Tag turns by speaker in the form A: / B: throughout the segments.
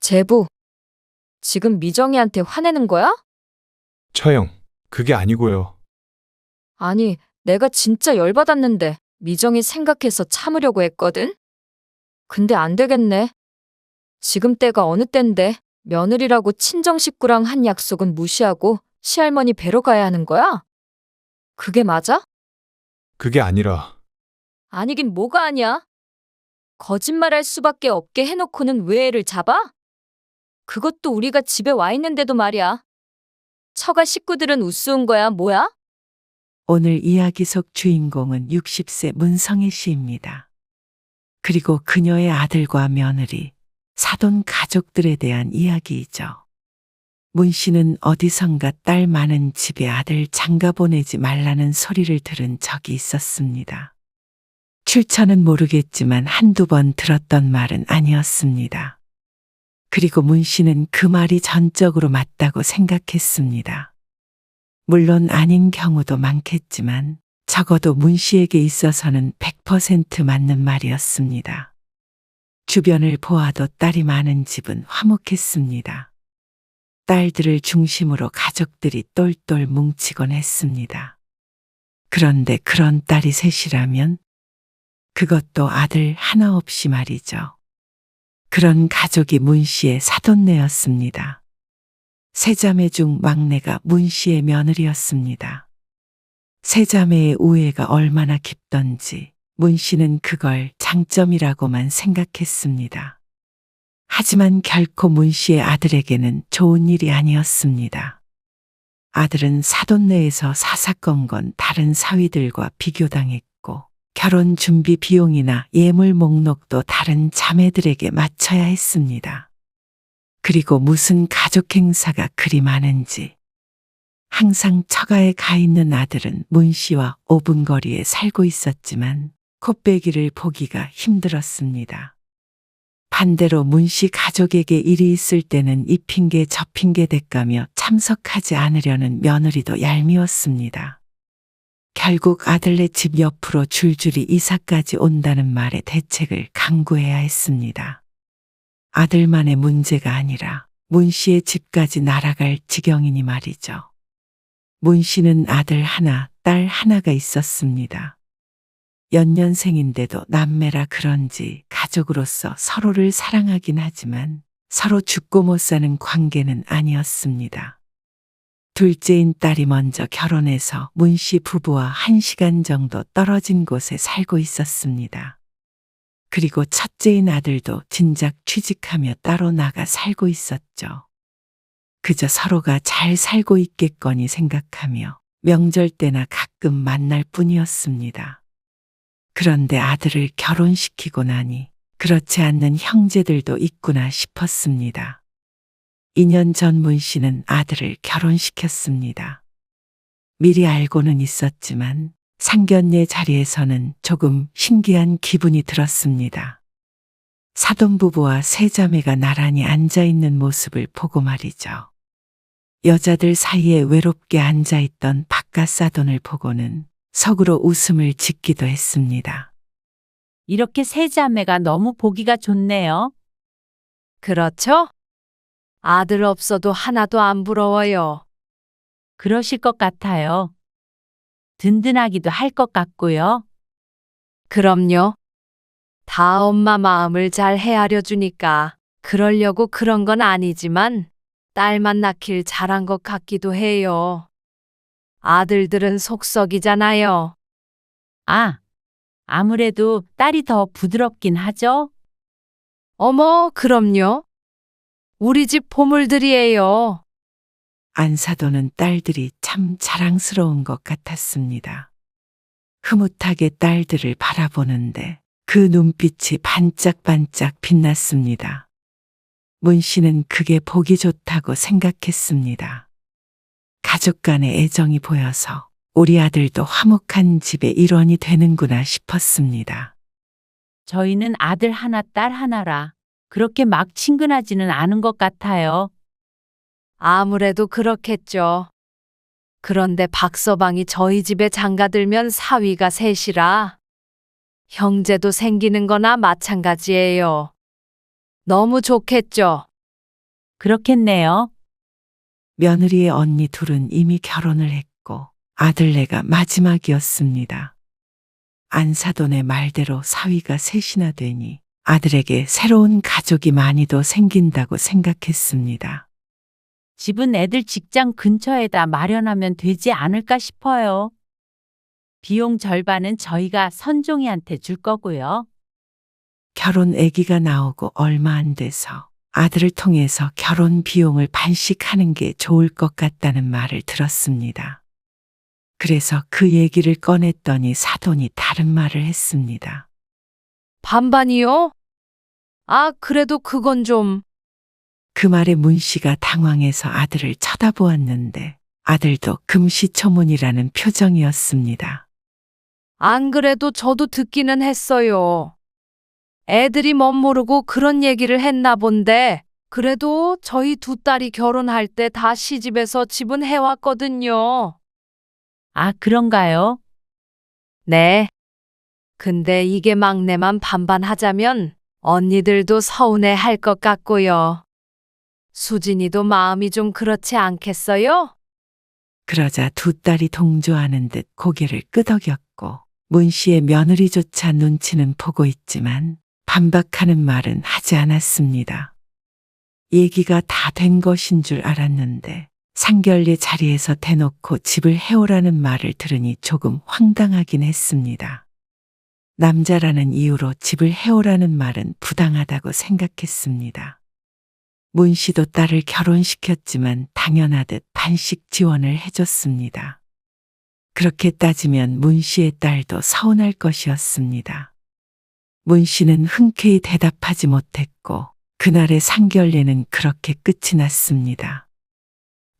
A: 제부, 지금 미정이한테 화내는 거야?
B: 처형, 그게 아니고요.
A: 아니, 내가 진짜 열받았는데 미정이 생각해서 참으려고 했거든? 근데 안 되겠네. 지금 때가 어느 땐데 며느리라고 친정 식구랑 한 약속은 무시하고 시할머니 뵈러 가야 하는 거야? 그게 맞아?
B: 그게 아니라
A: 아니긴 뭐가 아니야. 거짓말할 수밖에 없게 해놓고는 왜 애를 잡아? 그것도 우리가 집에 와 있는데도 말이야. 처가 식구들은 우스운 거야, 뭐야?
C: 오늘 이야기 속 주인공은 60세 문성애 씨입니다. 그리고 그녀의 아들과 며느리, 사돈 가족들에 대한 이야기이죠. 문 씨는 어디선가 딸 많은 집에 아들 장가 보내지 말라는 소리를 들은 적이 있었습니다. 출처는 모르겠지만 한두 번 들었던 말은 아니었습니다. 그리고 문 씨는 그 말이 전적으로 맞다고 생각했습니다. 물론 아닌 경우도 많겠지만 적어도 문 씨에게 있어서는 100% 맞는 말이었습니다. 주변을 보아도 딸이 많은 집은 화목했습니다. 딸들을 중심으로 가족들이 똘똘 뭉치곤 했습니다. 그런데 그런 딸이 셋이라면 그것도 아들 하나 없이 말이죠. 그런 가족이 문 씨의 사돈네였습니다. 세 자매 중 막내가 문 씨의 며느리였습니다. 세 자매의 우애가 얼마나 깊던지 문 씨는 그걸 장점이라고만 생각했습니다. 하지만 결코 문 씨의 아들에게는 좋은 일이 아니었습니다. 아들은 사돈네에서 사사건건 다른 사위들과 비교당했고 결혼 준비 비용이나 예물 목록도 다른 자매들에게 맞춰야 했습니다. 그리고 무슨 가족 행사가 그리 많은지 항상 처가에 가 있는 아들은 문 씨와 5분 거리에 살고 있었지만 콧배기를 보기가 힘들었습니다. 반대로 문 씨 가족에게 일이 있을 때는 이 핑계 저 핑계 대까며 참석하지 않으려는 며느리도 얄미웠습니다. 결국 아들네 집 옆으로 줄줄이 이사까지 온다는 말에 대책을 강구해야 했습니다. 아들만의 문제가 아니라 문 씨의 집까지 날아갈 지경이니 말이죠. 문 씨는 아들 하나, 딸 하나가 있었습니다. 연년생인데도 남매라 그런지 가족으로서 서로를 사랑하긴 하지만 서로 죽고 못 사는 관계는 아니었습니다. 둘째인 딸이 먼저 결혼해서 문 씨 부부와 1시간 정도 떨어진 곳에 살고 있었습니다. 그리고 첫째인 아들도 진작 취직하며 따로 나가 살고 있었죠. 그저 서로가 잘 살고 있겠거니 생각하며 명절 때나 가끔 만날 뿐이었습니다. 그런데 아들을 결혼시키고 나니 그렇지 않는 형제들도 있구나 싶었습니다. 2년 전 문 씨는 아들을 결혼시켰습니다. 미리 알고는 있었지만 상견례 자리에서는 조금 신기한 기분이 들었습니다. 사돈부부와 세 자매가 나란히 앉아있는 모습을 보고 말이죠. 여자들 사이에 외롭게 앉아있던 바깥 사돈을 보고는 속으로 웃음을 짓기도 했습니다.
D: 이렇게 세 자매가 너무 보기가 좋네요.
A: 그렇죠? 아들 없어도 하나도 안 부러워요.
D: 그러실 것 같아요. 든든하기도 할 것 같고요.
A: 그럼요. 다 엄마 마음을 잘 헤아려 주니까 그러려고 그런 건 아니지만 딸만 낳길 잘한 것 같기도 해요. 아들들은 속썩이잖아요.
D: 아, 아무래도 딸이 더 부드럽긴 하죠?
A: 어머, 그럼요. 우리 집 보물들이에요.
C: 안사돈은 딸들이 참 자랑스러운 것 같았습니다. 흐뭇하게 딸들을 바라보는데 그 눈빛이 반짝반짝 빛났습니다. 문 씨는 그게 보기 좋다고 생각했습니다. 가족 간의 애정이 보여서 우리 아들도 화목한 집의 일원이 되는구나 싶었습니다.
D: 저희는 아들 하나, 딸 하나라 그렇게 막 친근하지는 않은 것 같아요.
A: 아무래도 그렇겠죠. 그런데 박서방이 저희 집에 장가들면 사위가 셋이라 형제도 생기는 거나 마찬가지예요. 너무 좋겠죠.
D: 그렇겠네요.
C: 며느리의 언니 둘은 이미 결혼을 했고 아들네가 마지막이었습니다. 안사돈의 말대로 사위가 셋이나 되니 아들에게 새로운 가족이 많이도 생긴다고 생각했습니다.
D: 집은 애들 직장 근처에다 마련하면 되지 않을까 싶어요. 비용 절반은 저희가 선종이한테 줄 거고요.
C: 결혼 아기가 나오고 얼마 안 돼서 아들을 통해서 결혼 비용을 반씩하는 게 좋을 것 같다는 말을 들었습니다. 그래서 그 얘기를 꺼냈더니 사돈이 다른 말을 했습니다.
A: 반반이요? 아, 그래도 그건 좀.
C: 그 말에 문 씨가 당황해서 아들을 쳐다보았는데 아들도 금시초문이라는 표정이었습니다.
A: 안 그래도 저도 듣기는 했어요. 애들이 멋모르고 그런 얘기를 했나 본데, 그래도 저희 두 딸이 결혼할 때 다 시집에서 지분 해왔거든요.
D: 아, 그런가요?
A: 네. 근데 이게 막내만 반반하자면 언니들도 서운해 할 것 같고요. 수진이도 마음이 좀 그렇지 않겠어요?
C: 그러자 두 딸이 동조하는 듯 고개를 끄덕였고 문 씨의 며느리조차 눈치는 보고 있지만 반박하는 말은 하지 않았습니다. 얘기가 다 된 것인 줄 알았는데 상견례 자리에서 대놓고 집을 해오라는 말을 들으니 조금 황당하긴 했습니다. 남자라는 이유로 집을 해오라는 말은 부당하다고 생각했습니다. 문 씨도 딸을 결혼시켰지만 당연하듯 반씩 지원을 해줬습니다. 그렇게 따지면 문 씨의 딸도 서운할 것이었습니다. 문 씨는 흔쾌히 대답하지 못했고 그날의 상견례는 그렇게 끝이 났습니다.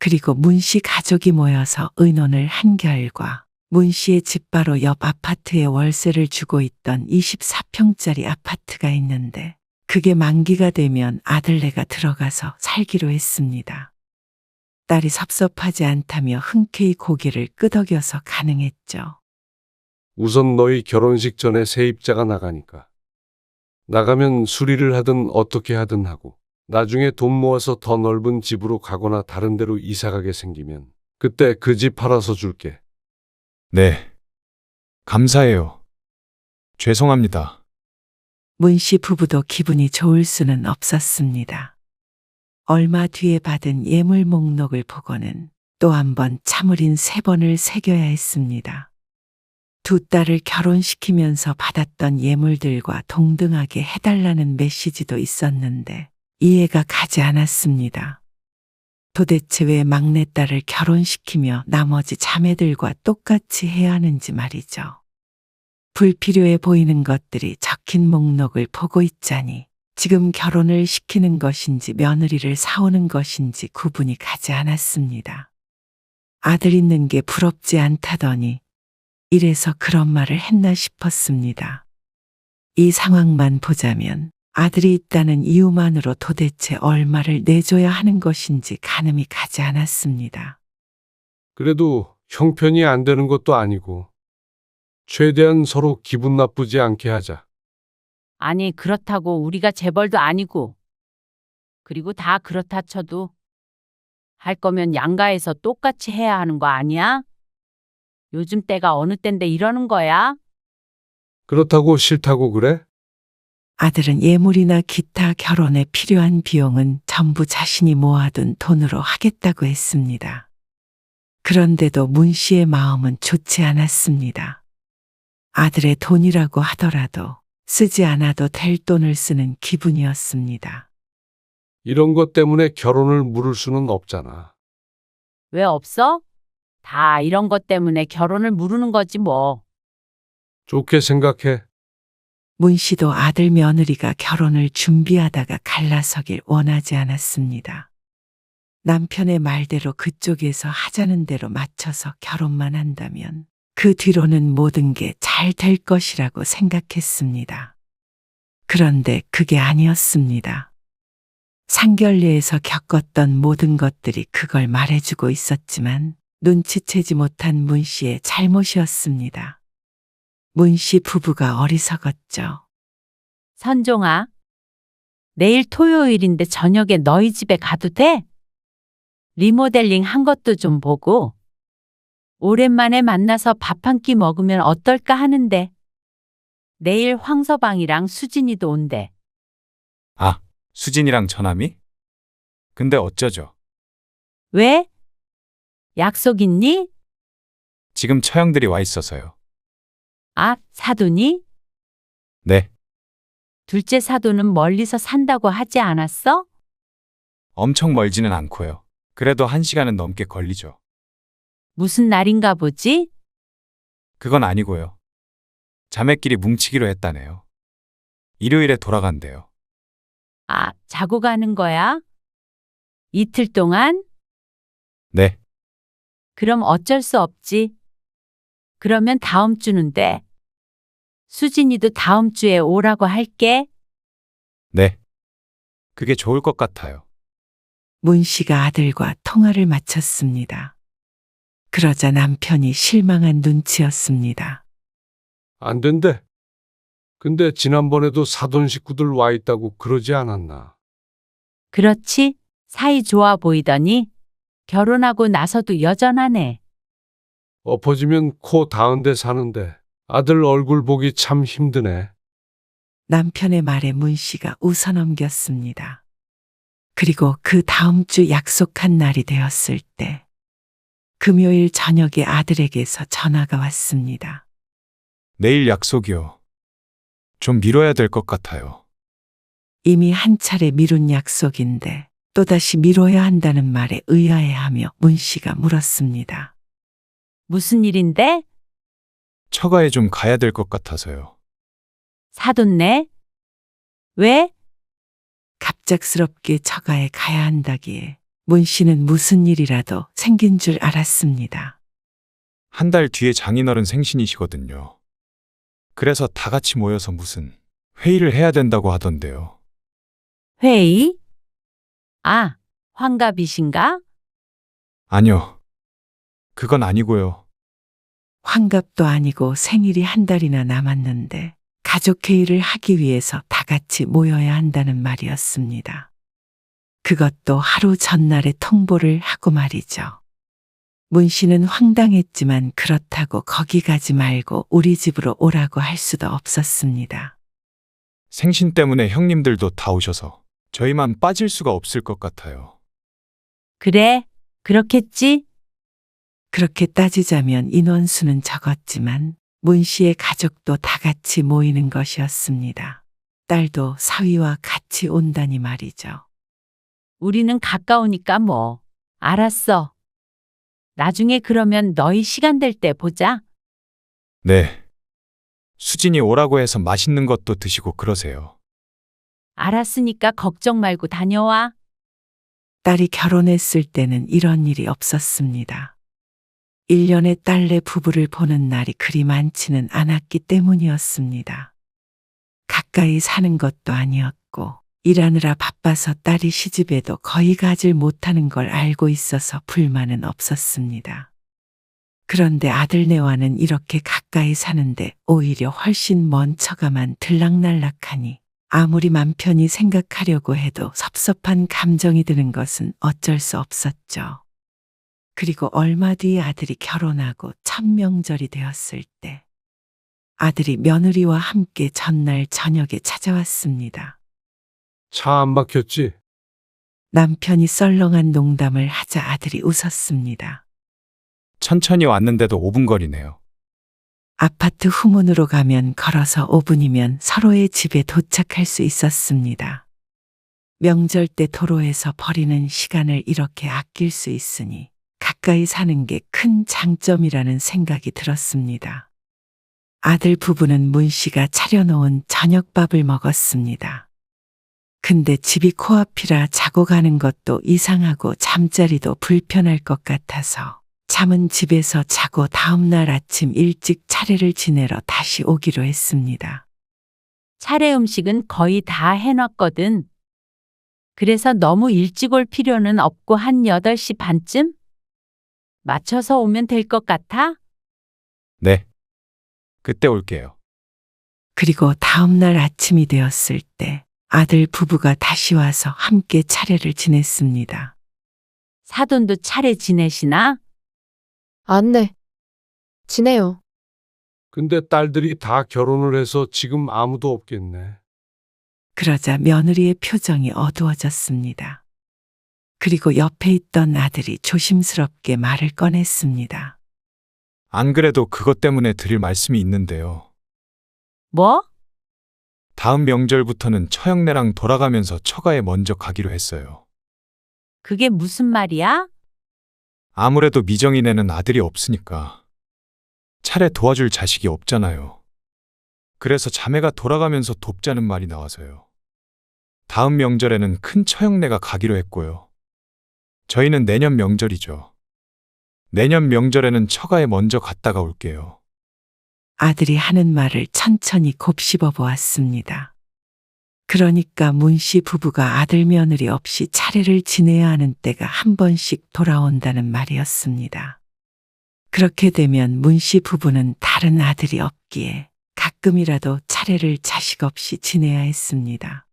C: 그리고 문 씨 가족이 모여서 의논을 한 결과 문 씨의 집 바로 옆 아파트에 월세를 주고 있던 24평짜리 아파트가 있는데 그게 만기가 되면 아들네가 들어가서 살기로 했습니다. 딸이 섭섭하지 않다며 흔쾌히 고개를 끄덕여서 가능했죠.
E: 우선 너희 결혼식 전에 세입자가 나가니까. 나가면 수리를 하든 어떻게 하든 하고 나중에 돈 모아서 더 넓은 집으로 가거나 다른 데로 이사 가게 생기면 그때 그 집 팔아서 줄게.
B: 네. 감사해요. 죄송합니다.
C: 문 씨 부부도 기분이 좋을 수는 없었습니다. 얼마 뒤에 받은 예물 목록을 보고는 또 한 번 참을인 3번을 새겨야 했습니다. 두 딸을 결혼시키면서 받았던 예물들과 동등하게 해달라는 메시지도 있었는데 이해가 가지 않았습니다. 도대체 왜 막내딸을 결혼시키며 나머지 자매들과 똑같이 해야 하는지 말이죠. 불필요해 보이는 것들이 적힌 목록을 보고 있자니 지금 결혼을 시키는 것인지 며느리를 사오는 것인지 구분이 가지 않았습니다. 아들 있는 게 부럽지 않다더니 이래서 그런 말을 했나 싶었습니다. 이 상황만 보자면 아들이 있다는 이유만으로 도대체 얼마를 내줘야 하는 것인지 가늠이 가지 않았습니다.
E: 그래도 형편이 안 되는 것도 아니고 최대한 서로 기분 나쁘지 않게 하자.
D: 아니, 그렇다고 우리가 재벌도 아니고. 그리고 다 그렇다 쳐도 할 거면 양가에서 똑같이 해야 하는 거 아니야? 요즘 때가 어느 때인데 이러는 거야?
E: 그렇다고 싫다고 그래?
C: 아들은 예물이나 기타 결혼에 필요한 비용은 전부 자신이 모아둔 돈으로 하겠다고 했습니다. 그런데도 문 씨의 마음은 좋지 않았습니다. 아들의 돈이라고 하더라도 쓰지 않아도 될 돈을 쓰는 기분이었습니다.
E: 이런 것 때문에 결혼을 미룰 수는 없잖아.
D: 왜 없어? 다 이런 것 때문에 결혼을 미루는 거지 뭐.
E: 좋게 생각해.
C: 문 씨도 아들 며느리가 결혼을 준비하다가 갈라서길 원하지 않았습니다. 남편의 말대로 그쪽에서 하자는 대로 맞춰서 결혼만 한다면 그 뒤로는 모든 게 잘 될 것이라고 생각했습니다. 그런데 그게 아니었습니다. 상견례에서 겪었던 모든 것들이 그걸 말해주고 있었지만 눈치채지 못한 문 씨의 잘못이었습니다. 문 씨 부부가 어리석었죠.
D: 선종아, 내일 토요일인데 저녁에 너희 집에 가도 돼? 리모델링 한 것도 좀 보고. 오랜만에 만나서 밥 한 끼 먹으면 어떨까 하는데. 내일 황서방이랑 수진이도 온대.
B: 아, 수진이랑 전함이? 근데 어쩌죠?
D: 왜? 약속 있니?
B: 지금 처형들이 와 있어서요.
D: 아, 사돈이?
B: 네,
D: 둘째 사돈은 멀리서 산다고 하지 않았어?
B: 엄청 멀지는 않고요. 그래도 1시간은 넘게 걸리죠.
D: 무슨 날인가 보지?
B: 그건 아니고요. 자매끼리 뭉치기로 했다네요. 일요일에 돌아간대요.
D: 아, 자고 가는 거야? 이틀 동안?
B: 네,
D: 그럼 어쩔 수 없지. 그러면 다음 주는 돼. 수진이도 다음 주에 오라고 할게.
B: 네. 그게 좋을 것 같아요.
C: 문 씨가 아들과 통화를 마쳤습니다. 그러자 남편이 실망한 눈치였습니다.
E: 안 된대. 근데 지난번에도 사돈 식구들 와 있다고 그러지 않았나?
D: 그렇지? 사이 좋아 보이더니 결혼하고 나서도 여전하네.
E: 엎어지면 코 닿은 데 사는데 아들 얼굴 보기 참 힘드네.
C: 남편의 말에 문 씨가 웃어넘겼습니다. 그리고 그 다음 주 약속한 날이 되었을 때 금요일 저녁에 아들에게서 전화가 왔습니다.
B: 내일 약속이요. 좀 미뤄야 될 것 같아요.
C: 이미 한 차례 미룬 약속인데 또다시 미뤄야 한다는 말에 의아해하며 문 씨가 물었습니다.
D: 무슨 일인데?
B: 처가에 좀 가야 될 것 같아서요.
D: 사돈네? 왜?
C: 갑작스럽게 처가에 가야 한다기에 문 씨는 무슨 일이라도 생긴 줄 알았습니다.
B: 1달 뒤에 장인어른 생신이시거든요. 그래서 다 같이 모여서 무슨 회의를 해야 된다고 하던데요.
D: 회의? 아, 환갑이신가?
B: 아니요. 그건 아니고요.
C: 환갑도 아니고 생일이 한 달이나 남았는데 가족회의를 하기 위해서 다 같이 모여야 한다는 말이었습니다. 그것도 하루 전날에 통보를 하고 말이죠. 문 씨는 황당했지만 그렇다고 거기 가지 말고 우리 집으로 오라고 할 수도 없었습니다.
B: 생신 때문에 형님들도 다 오셔서 저희만 빠질 수가 없을 것 같아요.
D: 그래, 그렇겠지?
C: 그렇게 따지자면 인원수는 적었지만 문 씨의 가족도 다 같이 모이는 것이었습니다. 딸도 사위와 같이 온다니 말이죠.
D: 우리는 가까우니까 뭐. 알았어. 나중에 그러면 너희 시간 될 때 보자.
B: 네. 수진이 오라고 해서 맛있는 것도 드시고 그러세요.
D: 알았으니까 걱정 말고 다녀와.
C: 딸이 결혼했을 때는 이런 일이 없었습니다. 1년에 딸내 부부를 보는 날이 그리 많지는 않았기 때문이었습니다. 가까이 사는 것도 아니었고 일하느라 바빠서 딸이 시집에도 거의 가질 못하는 걸 알고 있어서 불만은 없었습니다. 그런데 아들네와는 이렇게 가까이 사는데 오히려 훨씬 먼 처가만 들락날락하니 아무리 맘 편히 생각하려고 해도 섭섭한 감정이 드는 것은 어쩔 수 없었죠. 그리고 얼마 뒤 아들이 결혼하고 첫 명절이 되었을 때 아들이 며느리와 함께 전날 저녁에 찾아왔습니다.
E: 차 안 막혔지?
C: 남편이 썰렁한 농담을 하자 아들이 웃었습니다.
B: 천천히 왔는데도 5분 거리네요.
C: 아파트 후문으로 가면 걸어서 5분이면 서로의 집에 도착할 수 있었습니다. 명절 때 도로에서 버리는 시간을 이렇게 아낄 수 있으니 가까이 사는 게 큰 장점이라는 생각이 들었습니다. 아들 부부는 문 씨가 차려놓은 저녁밥을 먹었습니다. 근데 집이 코앞이라 자고 가는 것도 이상하고 잠자리도 불편할 것 같아서 잠은 집에서 자고 다음날 아침 일찍 차례를 지내러 다시 오기로 했습니다.
D: 차례 음식은 거의 다 해놨거든. 그래서 너무 일찍 올 필요는 없고 한 8시 반쯤? 맞춰서 오면 될 것 같아?
B: 네. 그때 올게요.
C: 그리고 다음날 아침이 되었을 때 아들 부부가 다시 와서 함께 차례를 지냈습니다.
D: 사돈도 차례 지내시나?
F: 네. 지내요.
E: 근데 딸들이 다 결혼을 해서 지금 아무도 없겠네.
C: 그러자 며느리의 표정이 어두워졌습니다. 그리고 옆에 있던 아들이 조심스럽게 말을 꺼냈습니다.
B: 안 그래도 그것 때문에 드릴 말씀이 있는데요.
D: 뭐?
B: 다음 명절부터는 처형네랑 돌아가면서 처가에 먼저 가기로 했어요.
D: 그게 무슨 말이야?
B: 아무래도 미정이네는 아들이 없으니까 차례 도와줄 자식이 없잖아요. 그래서 자매가 돌아가면서 돕자는 말이 나와서요. 다음 명절에는 큰 처형네가 가기로 했고요. 저희는 내년 명절이죠. 내년 명절에는 처가에 먼저 갔다가 올게요.
C: 아들이 하는 말을 천천히 곱씹어 보았습니다. 그러니까 문씨 부부가 아들 며느리 없이 차례를 지내야 하는 때가 한 번씩 돌아온다는 말이었습니다. 그렇게 되면 문씨 부부는 다른 아들이 없기에 가끔이라도 차례를 자식 없이 지내야 했습니다.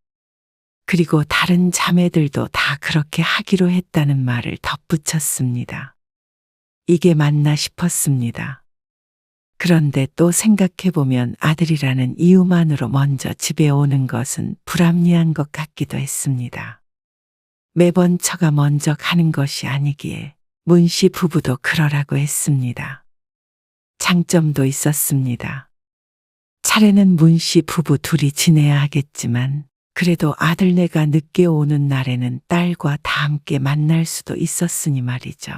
C: 그리고 다른 자매들도 다 그렇게 하기로 했다는 말을 덧붙였습니다. 이게 맞나 싶었습니다. 그런데 또 생각해보면 아들이라는 이유만으로 먼저 집에 오는 것은 불합리한 것 같기도 했습니다. 매번 처가 먼저 가는 것이 아니기에 문씨 부부도 그러라고 했습니다. 장점도 있었습니다. 차례는 문씨 부부 둘이 지내야 하겠지만 그래도 아들네가 늦게 오는 날에는 딸과 다 함께 만날 수도 있었으니 말이죠.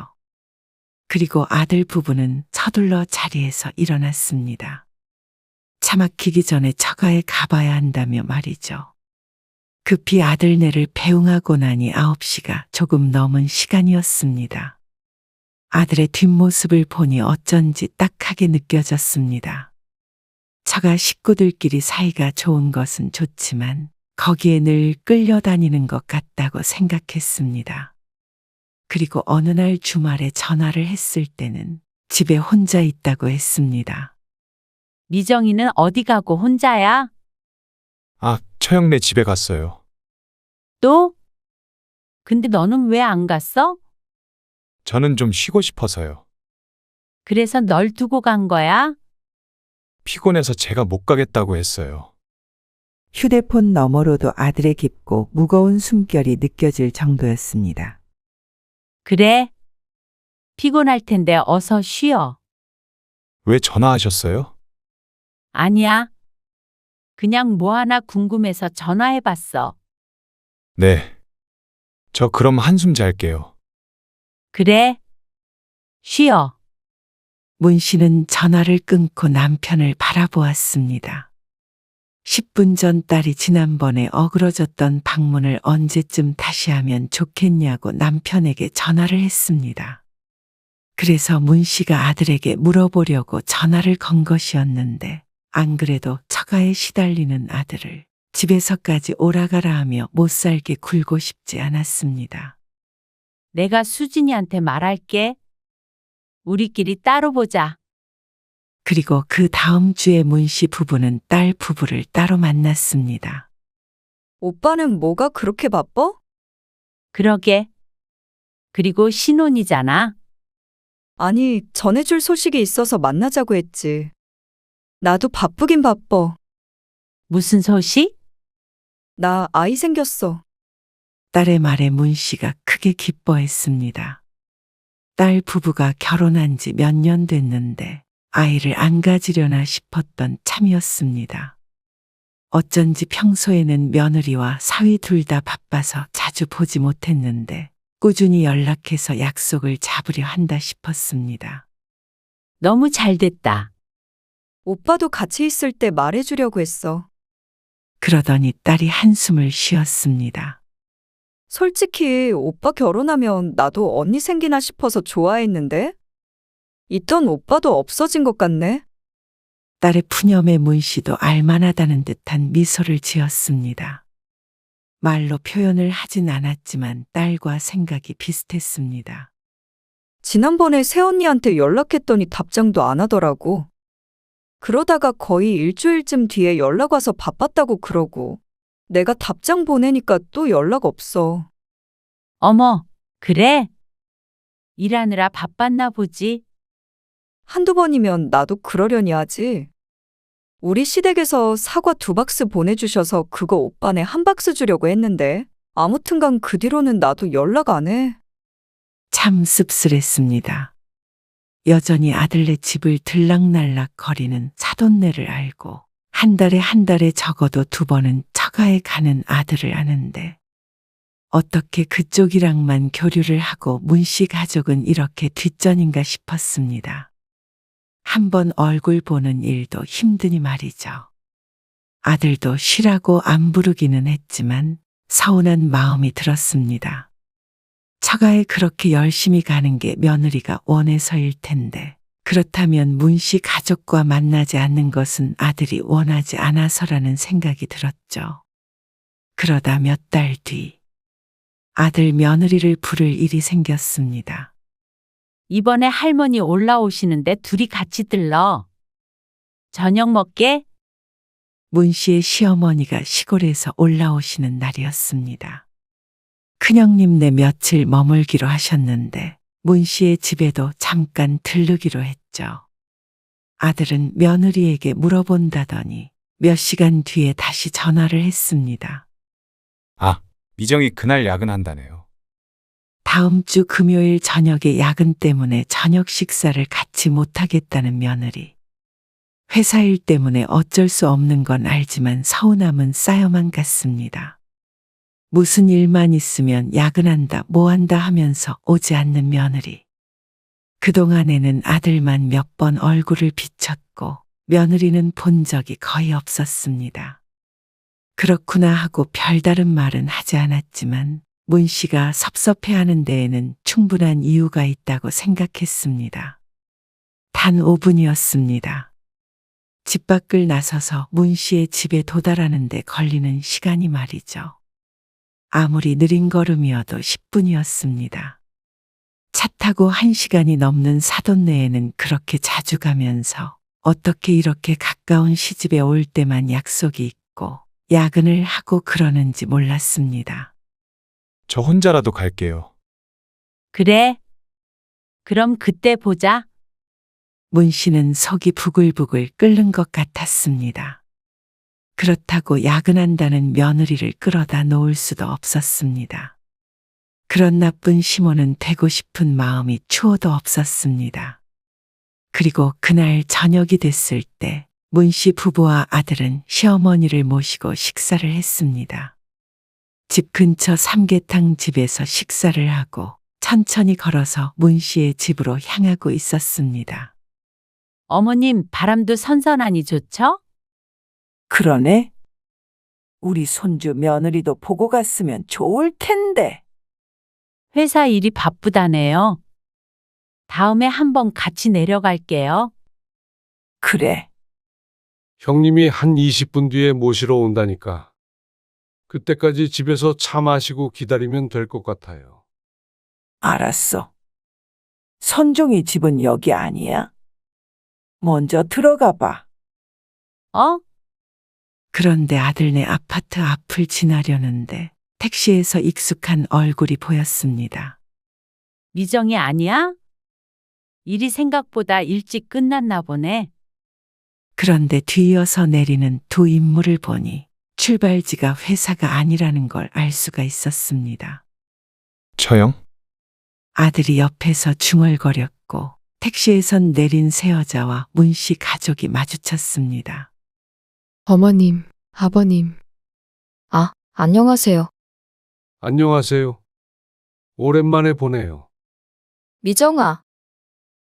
C: 그리고 아들 부부는 서둘러 자리에서 일어났습니다. 차 막히기 전에 처가에 가봐야 한다며 말이죠. 급히 아들네를 배웅하고 나니 9시가 조금 넘은 시간이었습니다. 아들의 뒷모습을 보니 어쩐지 딱하게 느껴졌습니다. 처가 식구들끼리 사이가 좋은 것은 좋지만 거기에 늘 끌려다니는 것 같다고 생각했습니다. 그리고 어느 날 주말에 전화를 했을 때는 집에 혼자 있다고 했습니다.
D: 미정이는 어디 가고 혼자야?
B: 아, 처형네 집에 갔어요.
D: 또? 근데 너는 왜 안 갔어?
B: 저는 좀 쉬고 싶어서요.
D: 그래서 널 두고 간 거야?
B: 피곤해서 제가 못 가겠다고 했어요.
G: 휴대폰 너머로도 아들의 깊고 무거운 숨결이 느껴질 정도였습니다.
D: 그래. 피곤할 텐데 어서 쉬어.
B: 왜 전화하셨어요?
D: 아니야. 그냥 뭐 하나 궁금해서 전화해봤어.
B: 네. 저 그럼 한숨 잘게요.
D: 그래. 쉬어.
C: 문 씨는 전화를 끊고 남편을 바라보았습니다. 10분 전 딸이 지난번에 어그러졌던 방문을 언제쯤 다시 하면 좋겠냐고 남편에게 전화를 했습니다. 그래서 문 씨가 아들에게 물어보려고 전화를 건 것이었는데 안 그래도 처가에 시달리는 아들을 집에서까지 오라가라 하며 못살게 굴고 싶지 않았습니다.
D: 내가 수진이한테 말할게. 우리끼리 따로 보자.
C: 그리고 그 다음 주에 문 씨 부부는 딸 부부를 따로 만났습니다.
A: 오빠는 뭐가 그렇게 바빠?
D: 그러게. 그리고 신혼이잖아.
A: 아니, 전해줄 소식이 있어서 만나자고 했지. 나도 바쁘긴 바빠.
D: 무슨 소식?
A: 나 아이 생겼어.
C: 딸의 말에 문 씨가 크게 기뻐했습니다. 딸 부부가 결혼한 지 몇 년 됐는데 아이를 안 가지려나 싶었던 참이었습니다. 어쩐지 평소에는 며느리와 사위 둘 다 바빠서 자주 보지 못했는데 꾸준히 연락해서 약속을 잡으려 한다 싶었습니다.
D: 너무 잘 됐다.
A: 오빠도 같이 있을 때 말해주려고 했어.
C: 그러더니 딸이 한숨을 쉬었습니다.
A: 솔직히 오빠 결혼하면 나도 언니 생기나 싶어서 좋아했는데? 있던 오빠도 없어진 것 같네.
C: 딸의 푸념에 문 씨도 알만하다는 듯한 미소를 지었습니다. 말로 표현을 하진 않았지만 딸과 생각이 비슷했습니다.
A: 지난번에 새언니한테 연락했더니 답장도 안 하더라고. 그러다가 거의 일주일쯤 뒤에 연락 와서 바빴다고 그러고
H: 내가 답장 보내니까 또 연락 없어.
D: 어머, 그래? 일하느라 바빴나 보지.
H: 한두 번이면 나도 그러려니 하지. 우리 시댁에서 사과 2박스 보내주셔서 그거 오빠네 1박스 주려고 했는데 아무튼간 그 뒤로는 나도 연락 안 해.
C: 참 씁쓸했습니다. 여전히 아들네 집을 들락날락 거리는 사돈네를 알고 한 달에 적어도 2번은 처가에 가는 아들을 아는데 어떻게 그쪽이랑만 교류를 하고 문씨 가족은 이렇게 뒷전인가 싶었습니다. 한번 얼굴 보는 일도 힘드니 말이죠. 아들도 쉬라고 안 부르기는 했지만 서운한 마음이 들었습니다. 처가에 그렇게 열심히 가는 게 며느리가 원해서일 텐데 그렇다면 문씨 가족과 만나지 않는 것은 아들이 원하지 않아서라는 생각이 들었죠. 그러다 몇 달 뒤 아들 며느리를 부를 일이 생겼습니다.
D: 이번에 할머니 올라오시는데 둘이 같이 들러. 저녁 먹게?
C: 문씨의 시어머니가 시골에서 올라오시는 날이었습니다. 큰형님네 며칠 머물기로 하셨는데 문씨의 집에도 잠깐 들르기로 했죠. 아들은 며느리에게 물어본다더니 몇 시간 뒤에 다시 전화를 했습니다.
B: 아, 미정이 그날 야근한다네요.
C: 다음 주 금요일 저녁에 야근 때문에 저녁 식사를 같이 못하겠다는 며느리. 회사 일 때문에 어쩔 수 없는 건 알지만 서운함은 쌓여만 갔습니다. 무슨 일만 있으면 야근한다 뭐한다 하면서 오지 않는 며느리. 그동안에는 아들만 몇 번 얼굴을 비쳤고 며느리는 본 적이 거의 없었습니다. 그렇구나 하고 별다른 말은 하지 않았지만 문 씨가 섭섭해하는 데에는 충분한 이유가 있다고 생각했습니다. 단 5분이었습니다. 집 밖을 나서서 문 씨의 집에 도달하는 데 걸리는 시간이 말이죠. 아무리 느린 걸음이어도 10분이었습니다. 차 타고 1시간이 넘는 사돈네에는 그렇게 자주 가면서 어떻게 이렇게 가까운 시집에 올 때만 약속이 있고 야근을 하고 그러는지 몰랐습니다.
B: 저 혼자라도 갈게요.
D: 그래. 그럼 그때 보자.
C: 문 씨는 속이 부글부글 끓는 것 같았습니다. 그렇다고 야근한다는 며느리를 끌어다 놓을 수도 없었습니다. 그런 나쁜 시모는 되고 싶은 마음이 추호도 없었습니다. 그리고 그날 저녁이 됐을 때 문 씨 부부와 아들은 시어머니를 모시고 식사를 했습니다. 집 근처 삼계탕 집에서 식사를 하고 천천히 걸어서 문 씨의 집으로 향하고 있었습니다.
D: 어머님 바람도 선선하니 좋죠?
I: 그러네. 우리 손주 며느리도 보고 갔으면 좋을 텐데.
D: 회사 일이 바쁘다네요. 다음에 한번 같이 내려갈게요.
I: 그래.
E: 형님이 한 20분 뒤에 모시러 온다니까. 그때까지 집에서 차 마시고 기다리면 될 것 같아요.
I: 알았어. 선종이 집은 여기 아니야? 먼저 들어가 봐.
D: 어?
C: 그런데 아들네 아파트 앞을 지나려는데 택시에서 익숙한 얼굴이 보였습니다.
D: 미정이 아니야? 일이 생각보다 일찍 끝났나 보네.
C: 그런데 뒤이어서 내리는 두 인물을 보니 출발지가 회사가 아니라는 걸 알 수가 있었습니다.
B: 처형?
C: 아들이 옆에서 중얼거렸고 택시에선 내린 새 여자와 문 씨 가족이 마주쳤습니다.
F: 어머님, 아버님.
A: 아, 안녕하세요.
E: 안녕하세요. 오랜만에 보네요.
A: 미정아.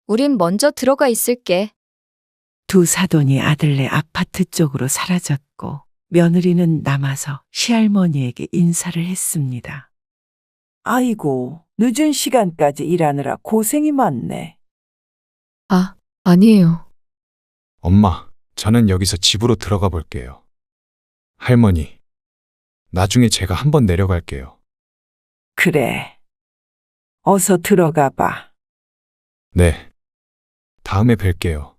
A: 우린 먼저 들어가 있을게.
C: 두 사돈이 아들네 아파트 쪽으로 사라졌고 며느리는 남아서 시할머니에게 인사를 했습니다.
I: 아이고, 늦은 시간까지 일하느라 고생이 많네.
F: 아, 아니에요.
B: 엄마, 저는 여기서 집으로 들어가 볼게요. 할머니, 나중에 제가 한번 내려갈게요.
I: 그래. 어서 들어가 봐.
B: 네. 다음에 뵐게요.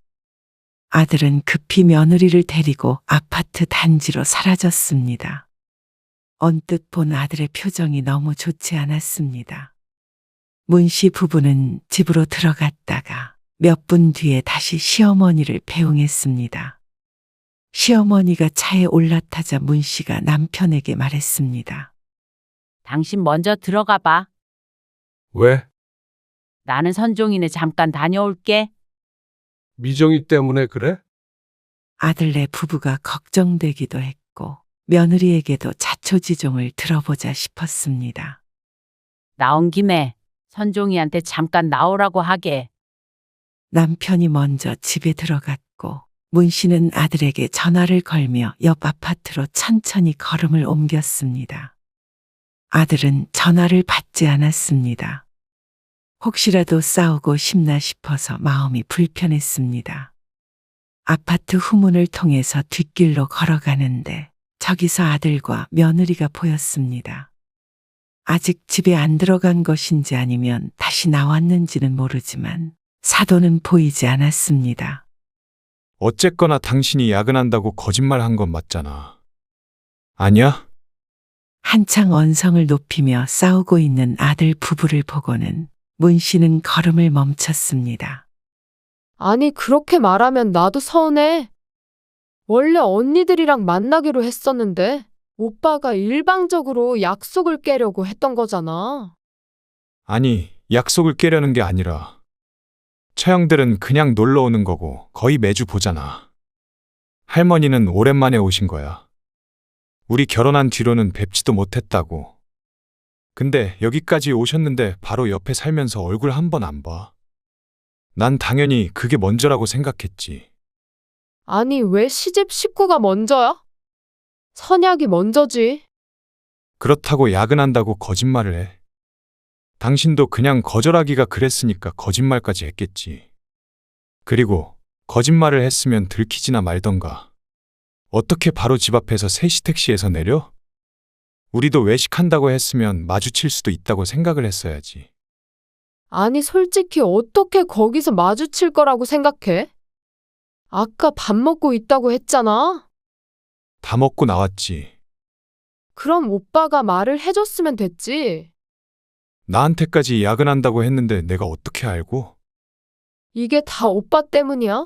C: 아들은 급히 며느리를 데리고 아파트 단지로 사라졌습니다. 언뜻 본 아들의 표정이 너무 좋지 않았습니다. 문 씨 부부는 집으로 들어갔다가 몇 분 뒤에 다시 시어머니를 배웅했습니다. 시어머니가 차에 올라타자 문 씨가 남편에게 말했습니다.
D: 당신 먼저 들어가 봐.
E: 왜?
D: 나는 선종이네 잠깐 다녀올게.
E: 미정이 때문에 그래?
C: 아들네 부부가 걱정되기도 했고 며느리에게도 자초지종을 들어보자 싶었습니다.
D: 나온 김에 선종이한테 잠깐 나오라고 하게.
C: 남편이 먼저 집에 들어갔고 문 씨는 아들에게 전화를 걸며 옆 아파트로 천천히 걸음을 옮겼습니다. 아들은 전화를 받지 않았습니다. 혹시라도 싸우고 싶나 싶어서 마음이 불편했습니다. 아파트 후문을 통해서 뒷길로 걸어가는데 저기서 아들과 며느리가 보였습니다. 아직 집에 안 들어간 것인지 아니면 다시 나왔는지는 모르지만 사도는 보이지 않았습니다.
B: 어쨌거나 당신이 야근한다고 거짓말 한 건 맞잖아. 아니야?
C: 한창 언성을 높이며 싸우고 있는 아들 부부를 보고는 문 씨는 걸음을 멈췄습니다.
F: 아니, 그렇게 말하면 나도 서운해. 원래 언니들이랑 만나기로 했었는데 오빠가 일방적으로 약속을 깨려고 했던 거잖아.
B: 아니, 약속을 깨려는 게 아니라 처형들은 그냥 놀러 오는 거고 거의 매주 보잖아. 할머니는 오랜만에 오신 거야. 우리 결혼한 뒤로는 뵙지도 못했다고. 근데 여기까지 오셨는데 바로 옆에 살면서 얼굴 한 번 안 봐. 난 당연히 그게 먼저라고 생각했지.
F: 아니, 왜 시집 식구가 먼저야? 선약이 먼저지.
B: 그렇다고 야근한다고 거짓말을 해. 당신도 그냥 거절하기가 그랬으니까 거짓말까지 했겠지. 그리고 거짓말을 했으면 들키지나 말던가. 어떻게 바로 집 앞에서 3시 택시에서 내려? 우리도 외식한다고 했으면 마주칠 수도 있다고 생각을 했어야지.
F: 아니, 솔직히 어떻게 거기서 마주칠 거라고 생각해? 아까 밥 먹고 있다고 했잖아.
B: 다 먹고 나왔지.
F: 그럼 오빠가 말을 해줬으면 됐지.
B: 나한테까지 야근한다고 했는데 내가 어떻게 알고?
F: 이게 다 오빠 때문이야?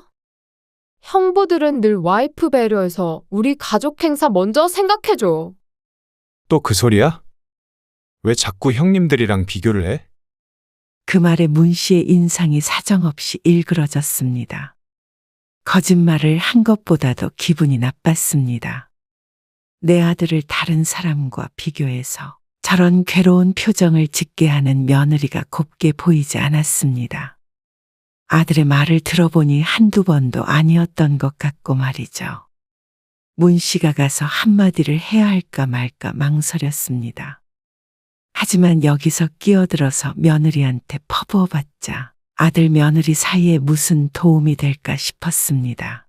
F: 형부들은 늘 와이프 배려해서 우리 가족 행사 먼저 생각해줘.
B: 또 그 소리야? 왜 자꾸 형님들이랑 비교를 해?
C: 그 말에 문 씨의 인상이 사정없이 일그러졌습니다. 거짓말을 한 것보다도 기분이 나빴습니다. 내 아들을 다른 사람과 비교해서 저런 괴로운 표정을 짓게 하는 며느리가 곱게 보이지 않았습니다. 아들의 말을 들어보니 한두 번도 아니었던 것 같고 말이죠. 문 씨가 가서 한마디를 해야 할까 말까 망설였습니다. 하지만 여기서 끼어들어서 며느리한테 퍼부어봤자 아들 며느리 사이에 무슨 도움이 될까 싶었습니다.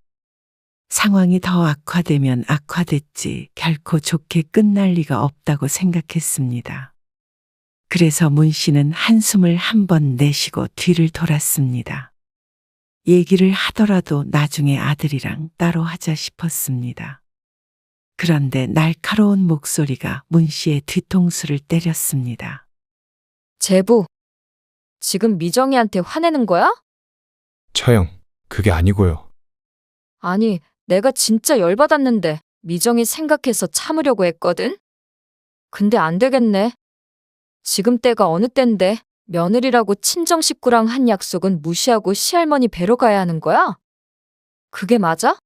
C: 상황이 더 악화되면 악화됐지 결코 좋게 끝날 리가 없다고 생각했습니다. 그래서 문 씨는 한숨을 한 번 내쉬고 뒤를 돌았습니다. 얘기를 하더라도 나중에 아들이랑 따로 하자 싶었습니다. 그런데 날카로운 목소리가 문 씨의 뒤통수를 때렸습니다.
A: 제부, 지금 미정이한테 화내는 거야?
B: 처형, 그게 아니고요.
A: 아니, 내가 진짜 열받았는데 미정이 생각해서 참으려고 했거든? 근데 안 되겠네. 지금 때가 어느 땐데 며느리라고 친정 식구랑 한 약속은 무시하고 시할머니 뵈러 가야 하는 거야? 그게 맞아?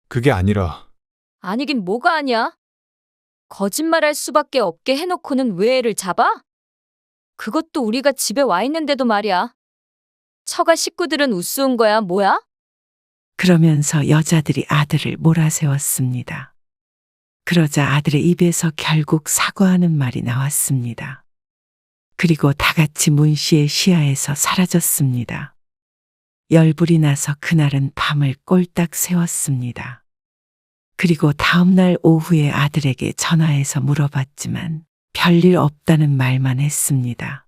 B: 그게 아니라
A: 아니긴 뭐가 아니야. 거짓말할 수밖에 없게 해놓고는 왜 애를 잡아? 그것도 우리가 집에 와 있는데도 말이야. 처가 식구들은 우스운 거야, 뭐야?
C: 그러면서 여자들이 아들을 몰아세웠습니다. 그러자 아들의 입에서 결국 사과하는 말이 나왔습니다. 그리고 다 같이 문 씨의 시야에서 사라졌습니다. 열불이 나서 그날은 밤을 꼴딱 새웠습니다. 그리고 다음날 오후에 아들에게 전화해서 물어봤지만 별일 없다는 말만 했습니다.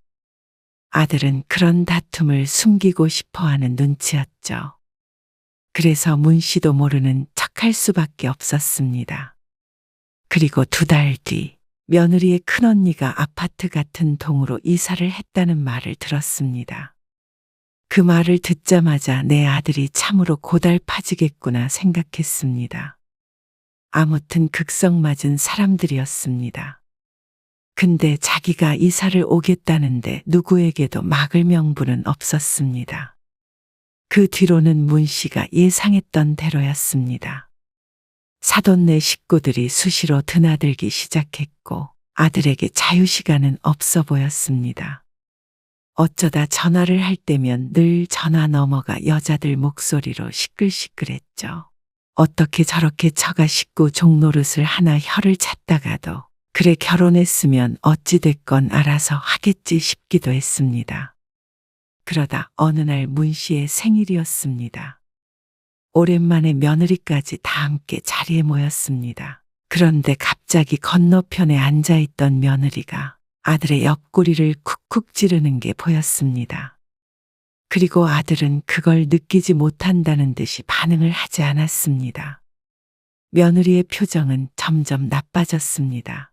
C: 아들은 그런 다툼을 숨기고 싶어하는 눈치였죠. 그래서 문 씨도 모르는 척할 수밖에 없었습니다. 그리고 2달 뒤 며느리의 큰언니가 아파트 같은 동으로 이사를 했다는 말을 들었습니다. 그 말을 듣자마자 내 아들이 참으로 고달파지겠구나 생각했습니다. 아무튼 극성맞은 사람들이었습니다. 근데 자기가 이사를 오겠다는데 누구에게도 막을 명분은 없었습니다. 그 뒤로는 문 씨가 예상했던 대로였습니다. 사돈네 식구들이 수시로 드나들기 시작했고 아들에게 자유시간은 없어 보였습니다. 어쩌다 전화를 할 때면 늘 전화 넘어가 여자들 목소리로 시끌시끌했죠. 어떻게 저렇게 처가 식구 종노릇을 하나 혀를 찾다가도 그래 결혼했으면 어찌됐건 알아서 하겠지 싶기도 했습니다. 그러다 어느 날 문 씨의 생일이었습니다. 오랜만에 며느리까지 다 함께 자리에 모였습니다. 그런데 갑자기 건너편에 앉아있던 며느리가 아들의 옆구리를 쿡쿡 찌르는 게 보였습니다. 그리고 아들은 그걸 느끼지 못한다는 듯이 반응을 하지 않았습니다. 며느리의 표정은 점점 나빠졌습니다.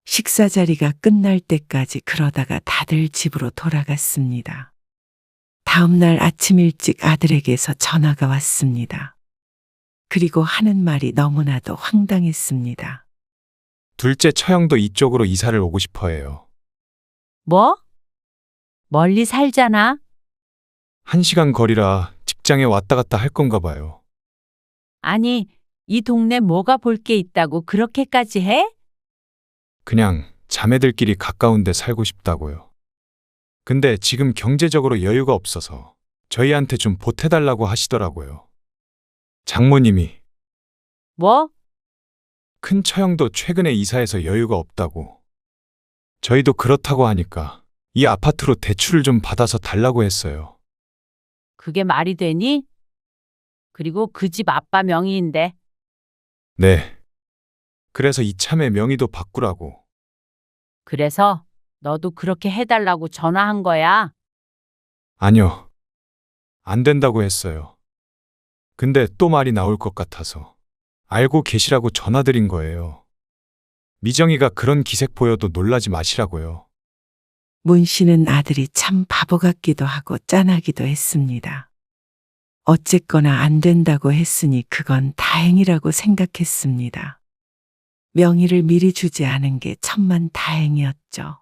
C: 식사 자리가 끝날 때까지 그러다가 다들 집으로 돌아갔습니다. 다음 날 아침 일찍 아들에게서 전화가 왔습니다. 그리고 하는 말이 너무나도 황당했습니다.
B: 둘째 처형도 이쪽으로 이사를 오고 싶어 해요.
D: 뭐? 멀리 살잖아.
B: 1시간 거리라 직장에 왔다 갔다 할 건가 봐요.
D: 아니, 이 동네 뭐가 볼 게 있다고 그렇게까지 해?
B: 그냥 자매들끼리 가까운 데 살고 싶다고요. 근데 지금 경제적으로 여유가 없어서 저희한테 좀 보태달라고 하시더라고요. 장모님이.
D: 뭐?
B: 큰 처형도 최근에 이사해서 여유가 없다고. 저희도 그렇다고 하니까 이 아파트로 대출을 좀 받아서 달라고 했어요.
D: 그게 말이 되니? 그리고 그 집 아빠 명의인데.
B: 네. 그래서 이참에 명의도 바꾸라고.
D: 그래서 너도 그렇게 해달라고 전화한 거야.
B: 아니요. 안 된다고 했어요. 근데 또 말이 나올 것 같아서 알고 계시라고 전화드린 거예요. 미정이가 그런 기색 보여도 놀라지 마시라고요.
C: 문 씨는 아들이 참 바보 같기도 하고 짠하기도 했습니다. 어쨌거나 안 된다고 했으니 그건 다행이라고 생각했습니다. 명의를 미리 주지 않은 게 천만 다행이었죠.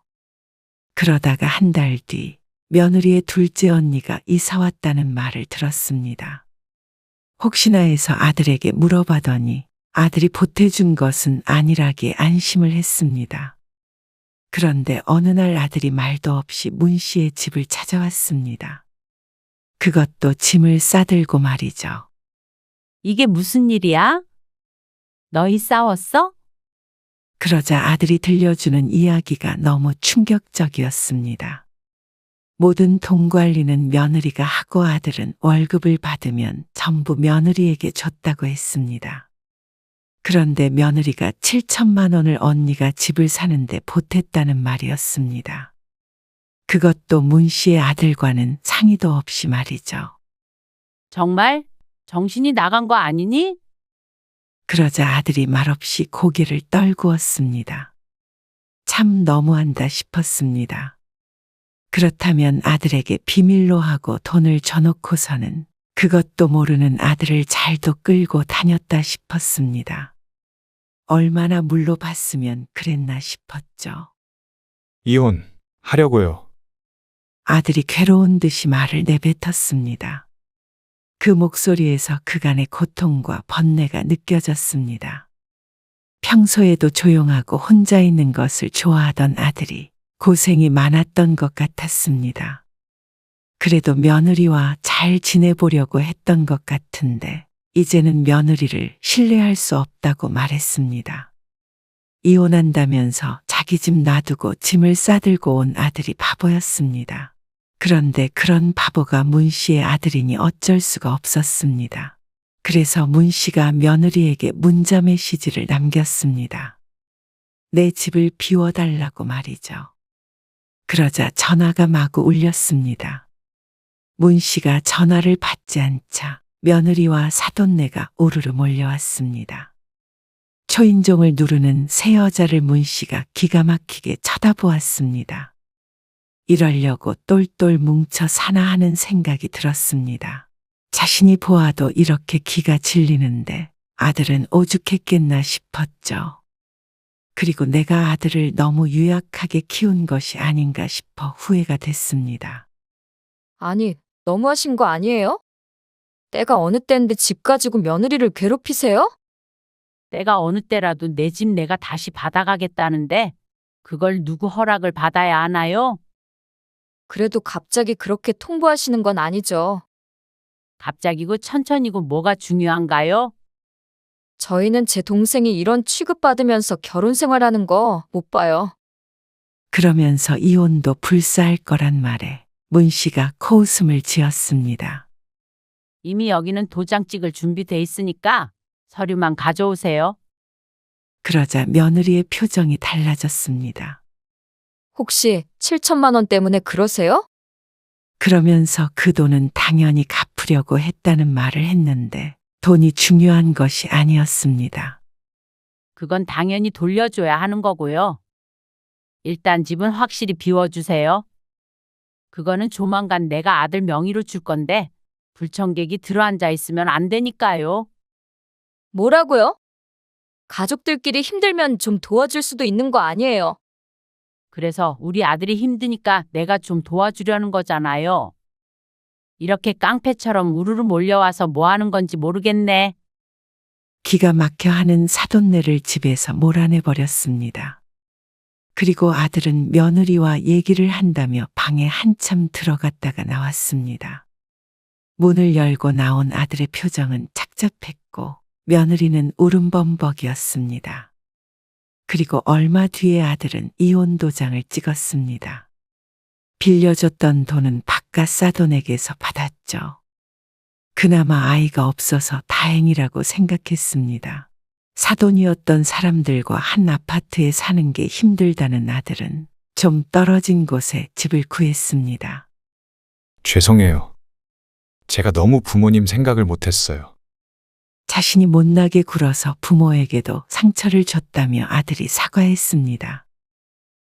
C: 그러다가 한 달 뒤 며느리의 둘째 언니가 이사 왔다는 말을 들었습니다. 혹시나 해서 아들에게 물어봐더니 아들이 보태준 것은 아니라기에 안심을 했습니다. 그런데 어느 날 아들이 말도 없이 문 씨의 집을 찾아왔습니다. 그것도 짐을 싸들고 말이죠.
D: 이게 무슨 일이야? 너희 싸웠어?
C: 그러자 아들이 들려주는 이야기가 너무 충격적이었습니다. 모든 돈 관리는 며느리가 하고 아들은 월급을 받으면 전부 며느리에게 줬다고 했습니다. 그런데 며느리가 7천만 원을 언니가 집을 사는데 보탰다는 말이었습니다. 그것도 문 씨의 아들과는 상의도 없이 말이죠.
D: 정말? 정신이 나간 거 아니니?
C: 그러자 아들이 말없이 고개를 떨구었습니다. 참 너무한다 싶었습니다. 그렇다면 아들에게 비밀로 하고 돈을 줘놓고서는 그것도 모르는 아들을 잘도 끌고 다녔다 싶었습니다. 얼마나 물러봤으면 그랬나 싶었죠.
B: 이혼하려고요.
C: 아들이 괴로운 듯이 말을 내뱉었습니다. 그 목소리에서 그간의 고통과 번뇌가 느껴졌습니다. 평소에도 조용하고 혼자 있는 것을 좋아하던 아들이 고생이 많았던 것 같았습니다. 그래도 며느리와 잘 지내보려고 했던 것 같은데 이제는 며느리를 신뢰할 수 없다고 말했습니다. 이혼한다면서 자기 집 놔두고 짐을 싸들고 온 아들이 바보였습니다. 그런데 그런 바보가 문 씨의 아들이니 어쩔 수가 없었습니다. 그래서 문 씨가 며느리에게 문자 메시지를 남겼습니다. 내 집을 비워달라고 말이죠. 그러자 전화가 마구 울렸습니다. 문 씨가 전화를 받지 않자 며느리와 사돈네가 우르르 몰려왔습니다. 초인종을 누르는 새 여자를 문 씨가 기가 막히게 쳐다보았습니다. 이러려고 똘똘 뭉쳐 사나 하는 생각이 들었습니다. 자신이 보아도 이렇게 기가 질리는데 아들은 오죽했겠나 싶었죠. 그리고 내가 아들을 너무 유약하게 키운 것이 아닌가 싶어 후회가 됐습니다.
A: 아니, 너무하신 거 아니에요? 때가 어느 때인데 집 가지고 며느리를 괴롭히세요?
D: 때가 어느 때라도 내 집 내가 다시 받아가겠다는데 그걸 누구 허락을 받아야 하나요?
A: 그래도 갑자기 그렇게 통보하시는 건 아니죠.
D: 갑자기고 천천히고 뭐가 중요한가요?
A: 저희는 제 동생이 이런 취급받으면서 결혼 생활하는 거 못 봐요.
C: 그러면서 이혼도 불사할 거란 말에 문 씨가 코웃음을 지었습니다.
D: 이미 여기는 도장 찍을 준비돼 있으니까 서류만 가져오세요.
C: 그러자 며느리의 표정이 달라졌습니다.
A: 혹시 7천만 원 때문에 그러세요?
C: 그러면서 그 돈은 당연히 갚으려고 했다는 말을 했는데 돈이 중요한 것이 아니었습니다.
D: 그건 당연히 돌려줘야 하는 거고요. 일단 집은 확실히 비워주세요. 그거는 조만간 내가 아들 명의로 줄 건데 불청객이 들어앉아 있으면 안 되니까요.
A: 뭐라고요? 가족들끼리 힘들면 좀 도와줄 수도 있는 거 아니에요.
D: 그래서 우리 아들이 힘드니까 내가 좀 도와주려는 거잖아요. 이렇게 깡패처럼 우르르 몰려와서 뭐 하는 건지 모르겠네.
C: 기가 막혀 하는 사돈네를 집에서 몰아내버렸습니다. 그리고 아들은 며느리와 얘기를 한다며 방에 한참 들어갔다가 나왔습니다. 문을 열고 나온 아들의 표정은 착잡했고 며느리는 울음범벅이었습니다. 그리고 얼마 뒤에 아들은 이혼 도장을 찍었습니다. 빌려줬던 돈은 바깥 사돈에게서 받았죠. 그나마 아이가 없어서 다행이라고 생각했습니다. 사돈이었던 사람들과 한 아파트에 사는 게 힘들다는 아들은 좀 떨어진 곳에 집을 구했습니다.
B: 죄송해요. 제가 너무 부모님 생각을 못했어요.
C: 자신이 못나게 굴어서 부모에게도 상처를 줬다며 아들이 사과했습니다.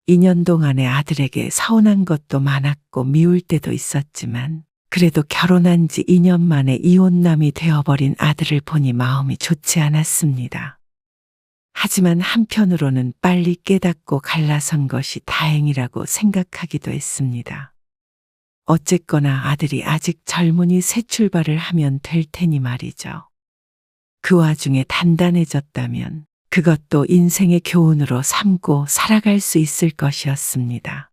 C: 2년 동안에 아들에게 서운한 것도 많았고 미울 때도 있었지만 그래도 결혼한 지 2년 만에 이혼남이 되어버린 아들을 보니 마음이 좋지 않았습니다. 하지만 한편으로는 빨리 깨닫고 갈라선 것이 다행이라고 생각하기도 했습니다. 어쨌거나 아들이 아직 젊으니 새 출발을 하면 될 테니 말이죠. 그 와중에 단단해졌다면 그것도 인생의 교훈으로 삼고 살아갈 수 있을 것이었습니다.